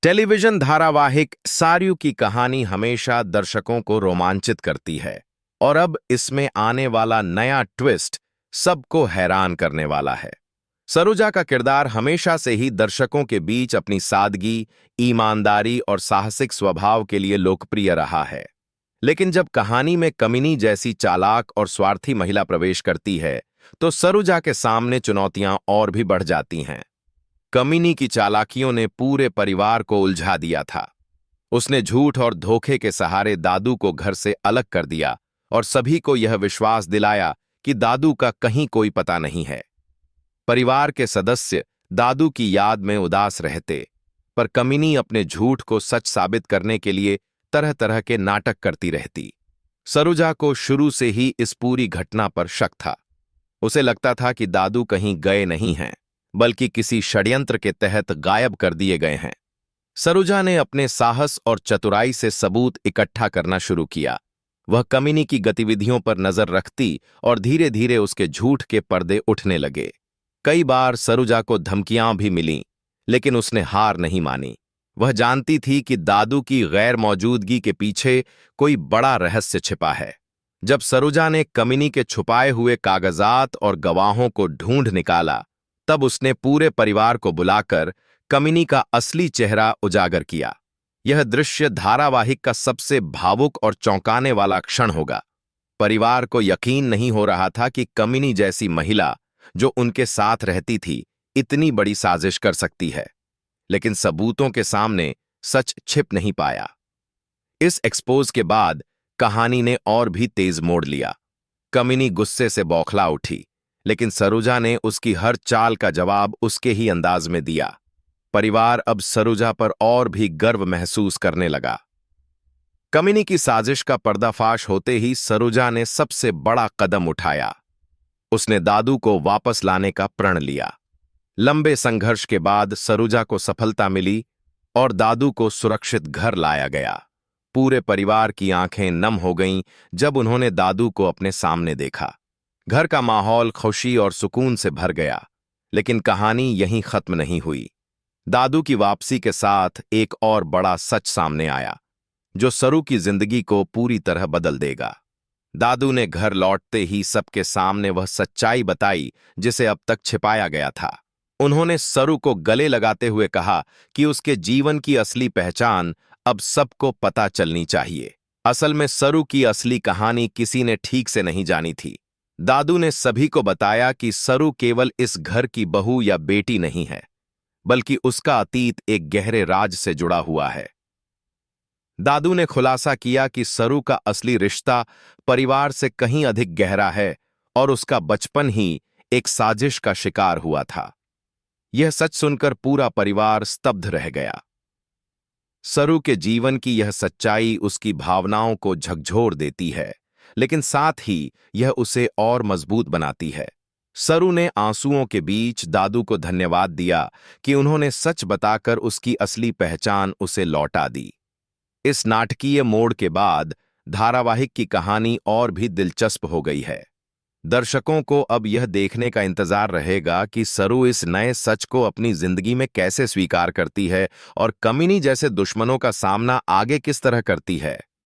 Television धारावाहिक सार्यू की कहानी हमेशा दर्शकों को रोमांचित करती है और अब इसमें आने वाला नया ट्विस्ट सबको हैरान करने वाला है। सरोजा का किरदार हमेशा से ही दर्शकों के बीच अपनी सादगी, ईमानदारी और साहसिक स्वभाव के लिए लोकप्रिय रहा है। लेकिन जब कहानी में कमिनी जैसी चालाक और स्वार्थी महिला प्रवेश करती है, तो सरोजा के सामने चुनौतियां और भी बढ़ जाती हैं। कमिनी की चालाकियों ने पूरे परिवार को उलझा दिया था। उसने झूठ और धोखे के सहारे दादू को घर से अलग कर दिया और सभी को यह विश्वास दिलाया कि दादू का कहीं कोई पता नहीं है। परिवार के सदस्य दादू की याद में उदास रहते, पर कमिनी अपने झूठ को सच साबित करने के लिए तरह तरह के नाटक करती रहती। सरोजा को शुरू से ही इस पूरी घटना पर शक था। उसे लगता था कि दादू कहीं गए नहीं हैं, बल्कि किसी षड्यंत्र के तहत गायब कर दिए गए हैं। सरोजा ने अपने साहस और चतुराई से सबूत इकट्ठा करना शुरू किया। वह कमिनी की गतिविधियों पर नजर रखती और धीरे धीरे उसके झूठ के पर्दे उठने लगे। कई बार सरोजा को धमकियां भी मिलीं, लेकिन उसने हार नहीं मानी। वह जानती थी कि दादू की गैर मौजूदगी के पीछे कोई बड़ा रहस्य छिपा है। जब सरोजा ने कमिनी के छुपाए हुए कागजात और गवाहों को ढूंढ निकाला, तब उसने पूरे परिवार को बुलाकर कमिनी का असली चेहरा उजागर किया। यह दृश्य धारावाहिक का सबसे भावुक और चौंकाने वाला क्षण होगा। परिवार को यकीन नहीं हो रहा था कि कमिनी जैसी महिला, जो उनके साथ रहती थी, इतनी बड़ी साजिश कर सकती है। लेकिन सबूतों के सामने सच छिप नहीं पाया। इस एक्सपोज के बाद कहानी ने और भी तेज मोड़ लिया। कमिनी गुस्से से बौखला उठी, लेकिन सरोजा ने उसकी हर चाल का जवाब उसके ही अंदाज में दिया। परिवार अब सरोजा पर और भी गर्व महसूस करने लगा। कमिनी की साजिश का पर्दाफाश होते ही सरोजा ने सबसे बड़ा कदम उठाया। उसने दादू को वापस लाने का प्रण लिया। लंबे संघर्ष के बाद सरोजा को सफलता मिली और दादू को सुरक्षित घर लाया गया। पूरे परिवार की आंखें नम हो गईं जब उन्होंने दादू को अपने सामने देखा। घर का माहौल खुशी और सुकून से भर गया। लेकिन कहानी यहीं खत्म नहीं हुई। दादू की वापसी के साथ एक और बड़ा सच सामने आया, जो सरू की जिंदगी को पूरी तरह बदल देगा। दादू ने घर लौटते ही सबके सामने वह सच्चाई बताई जिसे अब तक छिपाया गया था। उन्होंने सरू को गले लगाते हुए कहा कि उसके जीवन की असली पहचान अब सबको पता चलनी चाहिए। असल में सरू की असली कहानी किसी ने ठीक से नहीं जानी थी। दादू ने सभी को बताया कि सरू केवल इस घर की बहू या बेटी नहीं है, बल्कि उसका अतीत एक गहरे राज से जुड़ा हुआ है। दादू ने खुलासा किया कि सरू का असली रिश्ता परिवार से कहीं अधिक गहरा है और उसका बचपन ही एक साजिश का शिकार हुआ था। यह सच सुनकर पूरा परिवार स्तब्ध रह गया। सरू के जीवन की यह सच्चाई उसकी भावनाओं को झकझोर देती है, लेकिन साथ ही यह उसे और मजबूत बनाती है। सरू ने आंसुओं के बीच दादू को धन्यवाद दिया कि उन्होंने सच बताकर उसकी असली पहचान उसे लौटा दी। इस नाटकीय मोड़ के बाद धारावाहिक की कहानी और भी दिलचस्प हो गई है। दर्शकों को अब यह देखने का इंतजार रहेगा कि सरू इस नए सच को अपनी जिंदगी में कैसे स्वीकार करती है और कमिनी जैसे दुश्मनों का सामना आगे किस तरह करती है।